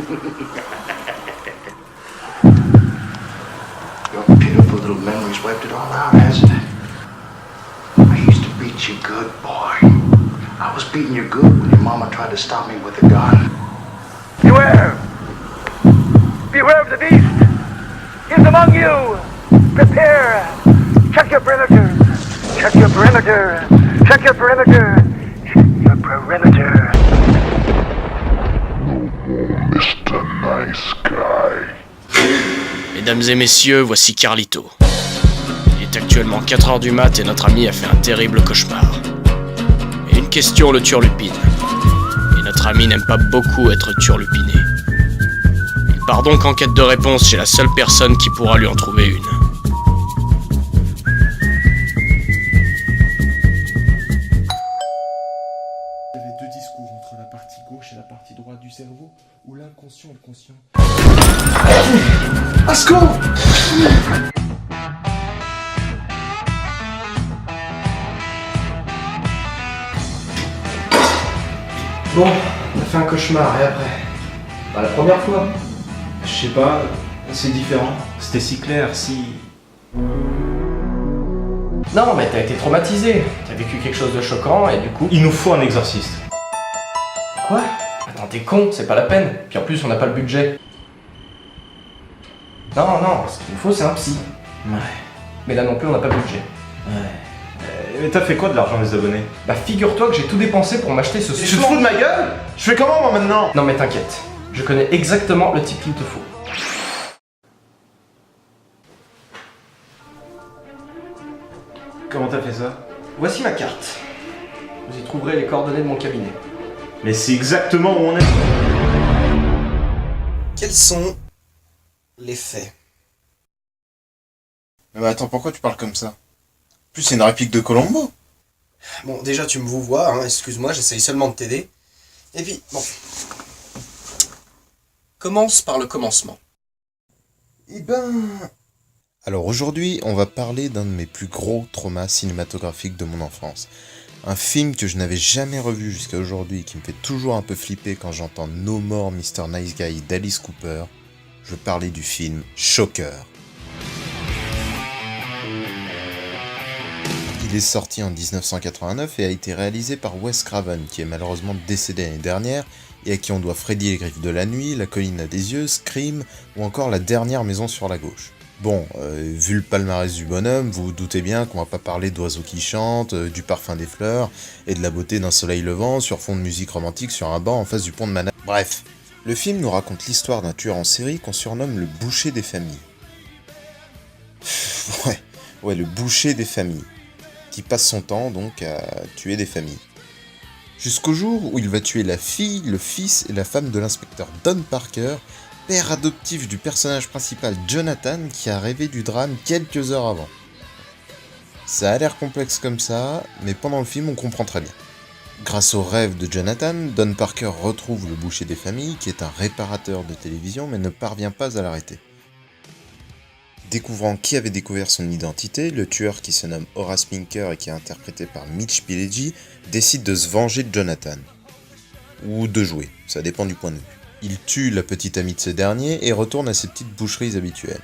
Your pitiful little memories wiped it all out, hasn't it? I used to beat you good, boy. I was beating you good when your mama tried to stop me with a gun. Beware! Beware of the beast! He's among you! Prepare! Check your perimeter! Check your perimeter! Check your perimeter! Check your perimeter! Mr. Nice Guy. Mesdames et messieurs, voici Carlito. Il est actuellement 4h du mat et notre ami a fait un terrible cauchemar. Et une question le turlupine. Et notre ami n'aime pas beaucoup être turlupiné. Il part donc en quête de réponse chez la seule personne qui pourra lui en trouver une. Il y avait deux discours entre la partie gauche et la partie droite du cerveau, où l'inconscient et le conscient... Asco! Bon, on a fait un cauchemar, et après? Bah la première fois. Je sais pas, c'est différent. C'était si clair, si... Non, mais t'as été traumatisé. T'as vécu quelque chose de choquant, et du coup... Il nous faut un exorciste. Quoi? Attends, t'es con, c'est pas la peine. Puis en plus, on n'a pas le budget. Non, ce qu'il nous faut, c'est un psy. Ouais. Mais là non plus, on n'a pas le budget. Mais t'as fait quoi de l'argent des abonnés? Bah figure-toi que j'ai tout dépensé pour m'acheter ce... Tu te fous de ma gueule? Je fais comment moi maintenant? Non mais t'inquiète, je connais exactement le type qu'il te faut. Comment t'as fait ça? Voici ma carte. Vous y trouverez les coordonnées de mon cabinet. Mais c'est exactement où on est. Quels sont les faits? Mais attends, pourquoi tu parles comme ça? En plus, c'est une réplique de Colombo. Bon, déjà, tu me vous vois, hein, excuse-moi, j'essaye seulement de t'aider. Et puis, bon. Commence par le commencement. Eh ben... Alors aujourd'hui, on va parler d'un de mes plus gros traumas cinématographiques de mon enfance. Un film que je n'avais jamais revu jusqu'à aujourd'hui, qui me fait toujours un peu flipper quand j'entends No More Mr. Nice Guy d'Alice Cooper. Je parlais du film Shocker. Il est sorti en 1989 et a été réalisé par Wes Craven, qui est malheureusement décédé l'année dernière, et à qui on doit Freddy et les Griffes de la Nuit, La Colline à des yeux, Scream, ou encore La Dernière Maison sur la gauche. Bon, vu le palmarès du bonhomme, vous vous doutez bien qu'on va pas parler d'oiseaux qui chantent, du parfum des fleurs, et de la beauté d'un soleil levant sur fond de musique romantique sur un banc en face du pont de Manhattan. Bref, le film nous raconte l'histoire d'un tueur en série qu'on surnomme le boucher des familles. Ouais, le boucher des familles, qui passe son temps donc à tuer des familles. Jusqu'au jour où il va tuer la fille, le fils et la femme de l'inspecteur Don Parker, père adoptif du personnage principal Jonathan qui a rêvé du drame quelques heures avant. Ça a l'air complexe comme ça, mais pendant le film on comprend très bien. Grâce au rêve de Jonathan, Don Parker retrouve le boucher des familles qui est un réparateur de télévision mais ne parvient pas à l'arrêter. Découvrant qui avait découvert son identité, le tueur qui se nomme Horace Pinker et qui est interprété par Mitch Pileggi décide de se venger de Jonathan. Ou de jouer, ça dépend du point de vue. Il tue la petite amie de ce dernier et retourne à ses petites boucheries habituelles.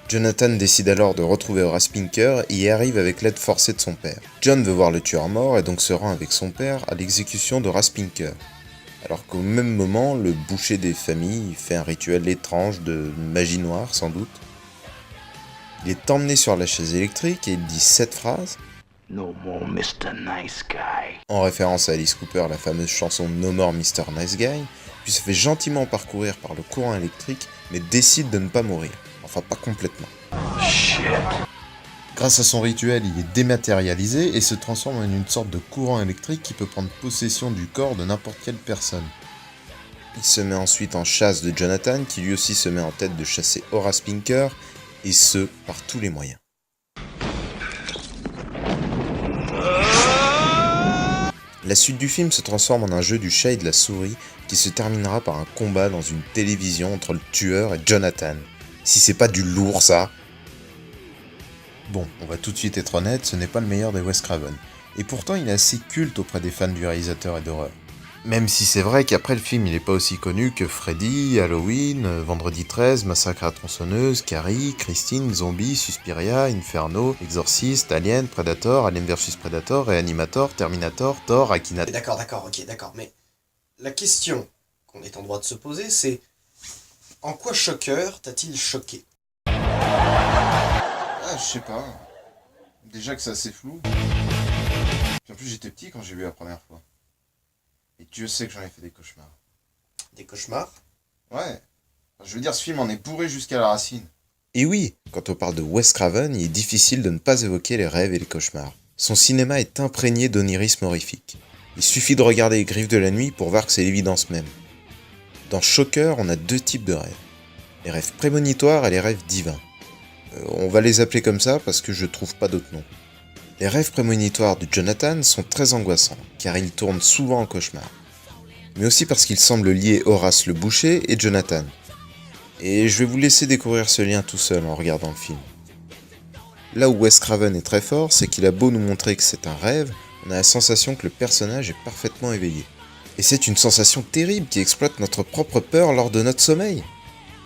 Jonathan décide alors de retrouver Horace Pinker et y arrive avec l'aide forcée de son père. John veut voir le tueur mort et donc se rend avec son père à l'exécution d'Horace Pinker. Alors qu'au même moment, le boucher des familles fait un rituel étrange de magie noire sans doute. Il est emmené sur la chaise électrique et il dit cette phrase No more Mr. Nice Guy. en référence à Alice Cooper, la fameuse chanson No More Mr. Nice Guy, puis se fait gentiment parcourir par le courant électrique, mais décide de ne pas mourir. Enfin, pas complètement. Shit. Grâce à son rituel, il est dématérialisé et se transforme en une sorte de courant électrique qui peut prendre possession du corps de n'importe quelle personne. Il se met ensuite en chasse de Jonathan, qui lui aussi se met en tête de chasser Horace Pinker, et ce, par tous les moyens. La suite du film se transforme en un jeu du chat et de la souris qui se terminera par un combat dans une télévision entre le tueur et Jonathan. Si c'est pas du lourd ça. Bon, on va tout de suite être honnête, ce n'est pas le meilleur des Wes Craven. Et pourtant il est assez culte auprès des fans du réalisateur et d'horreur. Même si c'est vrai qu'après le film il est pas aussi connu que Freddy, Halloween, Vendredi 13, Massacre à la tronçonneuse, Carrie, Christine, Zombie, Suspiria, Inferno, Exorcist, Alien, Predator, Alien vs Predator, Reanimator, Terminator, Thor, Akina... D'accord, ok, d'accord, mais la question qu'on est en droit de se poser, c'est en quoi Shocker t'a-t-il choqué? Ah, je sais pas. Déjà que c'est assez flou. Puis en plus j'étais petit quand j'ai vu la première fois. Et Dieu sait que j'en ai fait des cauchemars. Des cauchemars? Ouais. Enfin, je veux dire, ce film en est bourré jusqu'à la racine. Et oui, quand on parle de Wes Craven, il est difficile de ne pas évoquer les rêves et les cauchemars. Son cinéma est imprégné d'onirisme horrifique. Il suffit de regarder Les Griffes de la Nuit pour voir que c'est l'évidence même. Dans Shocker, on a deux types de rêves. Les rêves prémonitoires et les rêves divins. On va les appeler comme ça parce que je trouve pas d'autre nom. Les rêves prémonitoires de Jonathan sont très angoissants, car ils tournent souvent en cauchemar. Mais aussi parce qu'ils semblent lier Horace le boucher et Jonathan. Et je vais vous laisser découvrir ce lien tout seul en regardant le film. Là où Wes Craven est très fort, c'est qu'il a beau nous montrer que c'est un rêve, on a la sensation que le personnage est parfaitement éveillé. Et c'est une sensation terrible qui exploite notre propre peur lors de notre sommeil.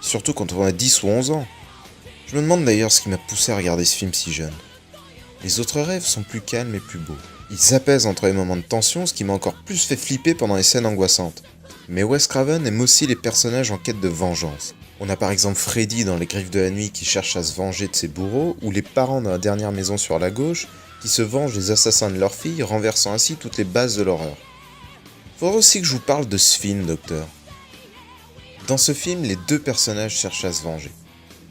Surtout quand on a 10 ou 11 ans. Je me demande d'ailleurs ce qui m'a poussé à regarder ce film si jeune. Les autres rêves sont plus calmes et plus beaux. Ils apaisent entre les moments de tension, ce qui m'a encore plus fait flipper pendant les scènes angoissantes. Mais Wes Craven aime aussi les personnages en quête de vengeance. On a par exemple Freddy dans Les Griffes de la Nuit qui cherche à se venger de ses bourreaux, ou les parents dans La Dernière Maison sur la gauche qui se vengent des assassins de leur fille, renversant ainsi toutes les bases de l'horreur. Faudrait aussi que je vous parle de ce film, docteur. Dans ce film, les deux personnages cherchent à se venger.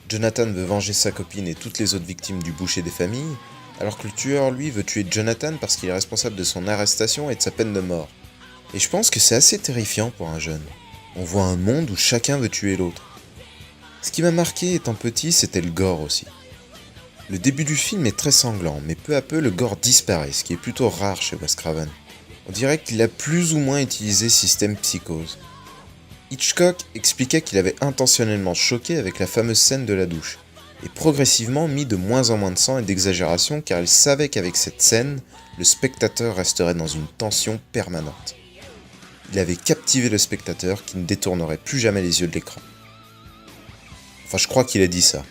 Jonathan veut venger sa copine et toutes les autres victimes du boucher des familles, alors que le tueur, lui, veut tuer Jonathan parce qu'il est responsable de son arrestation et de sa peine de mort. Et je pense que c'est assez terrifiant pour un jeune. On voit un monde où chacun veut tuer l'autre. Ce qui m'a marqué étant petit, c'était le gore aussi. Le début du film est très sanglant, mais peu à peu le gore disparaît, ce qui est plutôt rare chez Wes Craven. On dirait qu'il a plus ou moins utilisé système psychose. Hitchcock expliquait qu'il avait intentionnellement choqué avec la fameuse scène de la douche, et progressivement mis de moins en moins de sang et d'exagération car il savait qu'avec cette scène, le spectateur resterait dans une tension permanente. Il avait captivé le spectateur qui ne détournerait plus jamais les yeux de l'écran. Enfin, je crois qu'il a dit ça.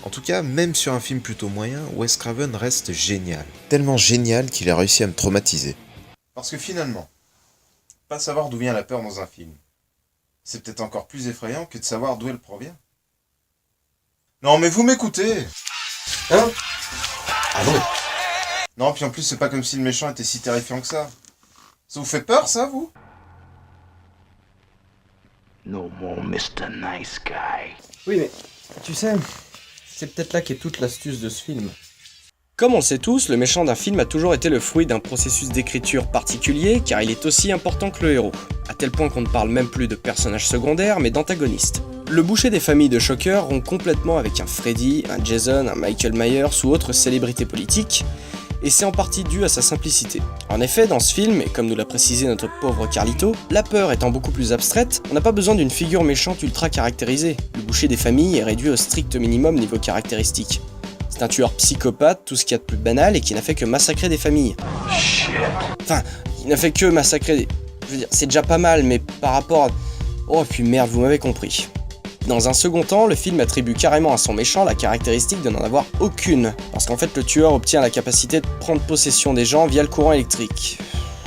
En tout cas, même sur un film plutôt moyen, Wes Craven reste génial. Tellement génial qu'il a réussi à me traumatiser. Parce que finalement, pas savoir d'où vient la peur dans un film, c'est peut-être encore plus effrayant que de savoir d'où elle provient. Non mais vous m'écoutez. Hein? Ah non. Non, puis en plus c'est pas comme si le méchant était si terrifiant que ça. Ça vous fait peur ça, vous? No more Mr. Nice Guy. Oui, mais tu sais, c'est peut-être là qu'est toute l'astuce de ce film. Comme on le sait tous, le méchant d'un film a toujours été le fruit d'un processus d'écriture particulier, car il est aussi important que le héros, à tel point qu'on ne parle même plus de personnages secondaires, mais d'antagonistes. Le boucher des familles de Shocker rompt complètement avec un Freddy, un Jason, un Michael Myers ou autres célébrités politiques, et c'est en partie dû à sa simplicité. En effet, dans ce film, et comme nous l'a précisé notre pauvre Carlito, la peur étant beaucoup plus abstraite, on n'a pas besoin d'une figure méchante ultra caractérisée. Le boucher des familles est réduit au strict minimum niveau caractéristique. C'est un tueur psychopathe, tout ce qu'il y a de plus banal, et qui n'a fait que massacrer des familles. Enfin, il n'a fait que massacrer des... Je veux dire, c'est déjà pas mal, mais par rapport à... Oh, puis merde, vous m'avez compris. Dans un second temps, le film attribue carrément à son méchant la caractéristique de n'en avoir aucune, parce qu'en fait le tueur obtient la capacité de prendre possession des gens via le courant électrique.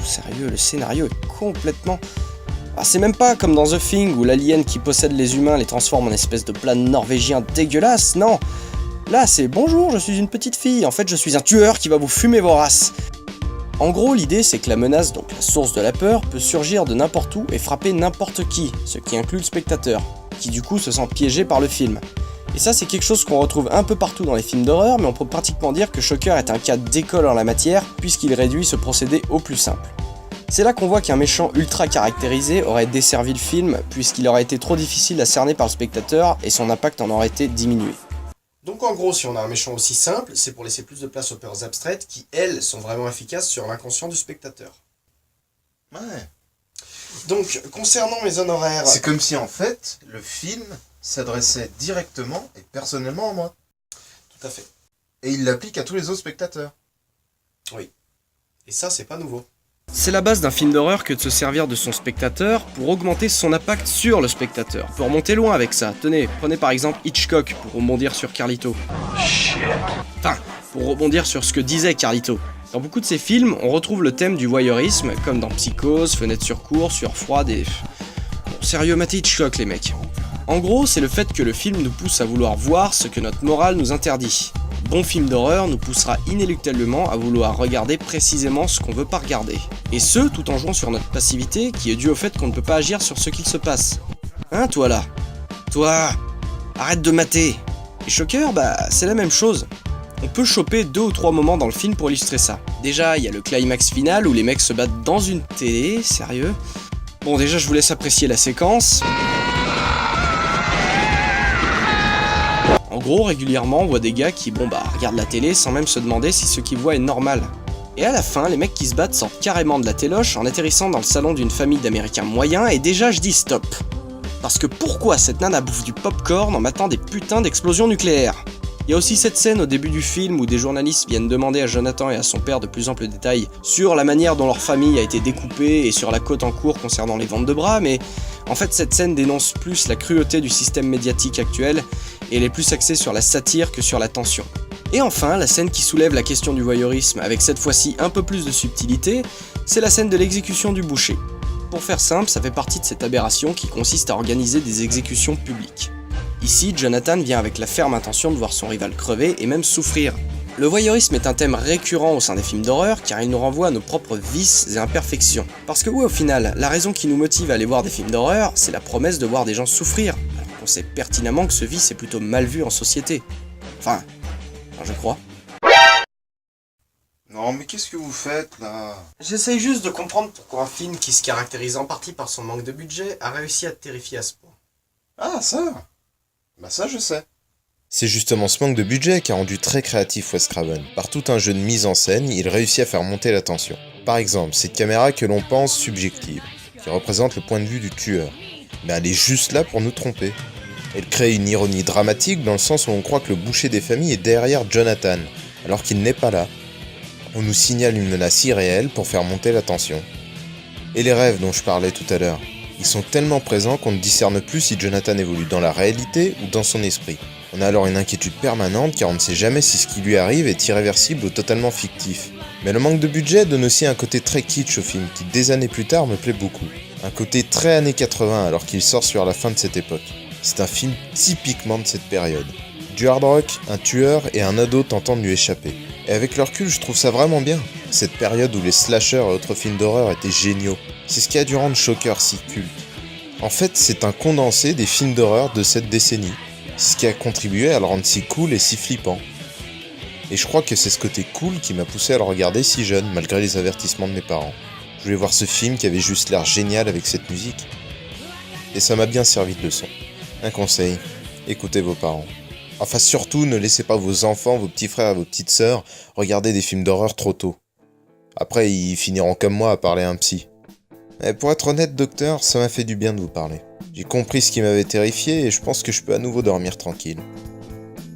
Sérieux, le scénario est complètement... Ah, c'est même pas comme dans The Thing où l'alien qui possède les humains les transforme en espèce de plat norvégien dégueulasse, non. Là c'est bonjour, je suis une petite fille, en fait je suis un tueur qui va vous fumer vos races. En gros, l'idée c'est que la menace, donc la source de la peur, peut surgir de n'importe où et frapper n'importe qui, ce qui inclut le spectateur, qui du coup se sent piégé par le film. Et ça c'est quelque chose qu'on retrouve un peu partout dans les films d'horreur, mais on peut pratiquement dire que Shocker est un cas d'école en la matière, puisqu'il réduit ce procédé au plus simple. C'est là qu'on voit qu'un méchant ultra caractérisé aurait desservi le film, puisqu'il aurait été trop difficile à cerner par le spectateur, et son impact en aurait été diminué. Donc en gros, si on a un méchant aussi simple, c'est pour laisser plus de place aux peurs abstraites qui, elles, sont vraiment efficaces sur l'inconscient du spectateur. Ouais. Donc, concernant mes honoraires... C'est comme si en fait, le film s'adressait directement et personnellement à moi. Tout à fait. Et il l'applique à tous les autres spectateurs. Oui. Et ça, c'est pas nouveau. C'est la base d'un film d'horreur que de se servir de son spectateur pour augmenter son impact sur le spectateur. On peut remonter loin avec ça. Tenez, prenez par exemple Hitchcock pour rebondir sur Carlito. Enfin, pour rebondir sur ce que disait Carlito. Dans beaucoup de ses films, on retrouve le thème du voyeurisme, comme dans Psychose, Fenêtre sur cour, Sueur froide et... Bon, sérieux, matez Hitchcock les mecs. En gros, c'est le fait que le film nous pousse à vouloir voir ce que notre morale nous interdit. Bon film d'horreur nous poussera inéluctablement à vouloir regarder précisément ce qu'on veut pas regarder. Et ce, tout en jouant sur notre passivité qui est due au fait qu'on ne peut pas agir sur ce qu'il se passe. Hein, toi là? Toi, arrête de mater. Et Shocker, bah, c'est la même chose. On peut choper 2 ou 3 moments dans le film pour illustrer ça. Déjà, il y a le climax final où les mecs se battent dans une télé, sérieux. Bon, déjà, je vous laisse apprécier la séquence. En gros, régulièrement, on voit des gars qui, regardent la télé sans même se demander si ce qu'ils voient est normal. Et à la fin, les mecs qui se battent sortent carrément de la téloche en atterrissant dans le salon d'une famille d'Américains moyens, et déjà je dis stop. Parce que pourquoi cette nana bouffe du popcorn en matant des putains d'explosions nucléaires? Il y a aussi cette scène au début du film où des journalistes viennent demander à Jonathan et à son père de plus amples détails sur la manière dont leur famille a été découpée et sur la côte en cours concernant les ventes de bras, mais en fait cette scène dénonce plus la cruauté du système médiatique actuel et elle est plus axée sur la satire que sur la tension. Et enfin, la scène qui soulève la question du voyeurisme avec cette fois-ci un peu plus de subtilité, c'est la scène de l'exécution du boucher. Pour faire simple, ça fait partie de cette aberration qui consiste à organiser des exécutions publiques. Ici, Jonathan vient avec la ferme intention de voir son rival crever et même souffrir. Le voyeurisme est un thème récurrent au sein des films d'horreur car il nous renvoie à nos propres vices et imperfections. Parce que oui, au final, la raison qui nous motive à aller voir des films d'horreur, c'est la promesse de voir des gens souffrir, alors qu'on sait pertinemment que ce vice est plutôt mal vu en société. Enfin, je crois. Non, mais qu'est-ce que vous faites là? J'essaye juste de comprendre pourquoi un film qui se caractérise en partie par son manque de budget a réussi à te terrifier à ce point. Ah, ça? Bah ça je sais. C'est justement ce manque de budget qui a rendu très créatif Wes Craven. Par tout un jeu de mise en scène, il réussit à faire monter la tension. Par exemple, cette caméra que l'on pense subjective, qui représente le point de vue du tueur. Mais elle est juste là pour nous tromper. Elle crée une ironie dramatique dans le sens où on croit que le boucher des familles est derrière Jonathan, alors qu'il n'est pas là. On nous signale une menace irréelle pour faire monter la tension. Et les rêves dont je parlais tout à l'heure. Ils sont tellement présents qu'on ne discerne plus si Jonathan évolue dans la réalité ou dans son esprit. On a alors une inquiétude permanente car on ne sait jamais si ce qui lui arrive est irréversible ou totalement fictif. Mais le manque de budget donne aussi un côté très kitsch au film qui des années plus tard me plaît beaucoup. Un côté très années 80 alors qu'il sort sur la fin de cette époque. C'est un film typiquement de cette période. Du hard rock, un tueur et un ado tentant de lui échapper. Et avec le recul, je trouve ça vraiment bien. Cette période où les slashers et autres films d'horreur étaient géniaux. C'est ce qui a dû rendre Shocker si culte. En fait, c'est un condensé des films d'horreur de cette décennie. C'est ce qui a contribué à le rendre si cool et si flippant. Et je crois que c'est ce côté cool qui m'a poussé à le regarder si jeune, malgré les avertissements de mes parents. Je voulais voir ce film qui avait juste l'air génial avec cette musique. Et ça m'a bien servi de leçon. Un conseil, écoutez vos parents. Enfin surtout, ne laissez pas vos enfants, vos petits frères et vos petites sœurs regarder des films d'horreur trop tôt. Après, ils finiront comme moi à parler à un psy. Mais pour être honnête, docteur, ça m'a fait du bien de vous parler. J'ai compris ce qui m'avait terrifié et je pense que je peux à nouveau dormir tranquille.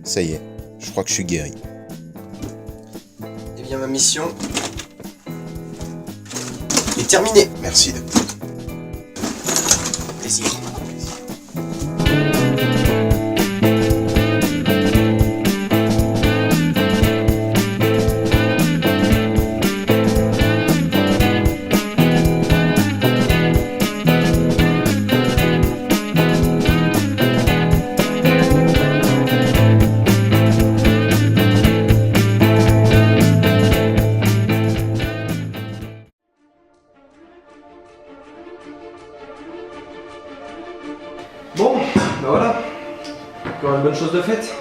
Ça y est, je crois que je suis guéri. Eh bien, ma mission est terminée. Merci, docteur. Plaisir. Bon, bah voilà. Encore une bonne chose de faite.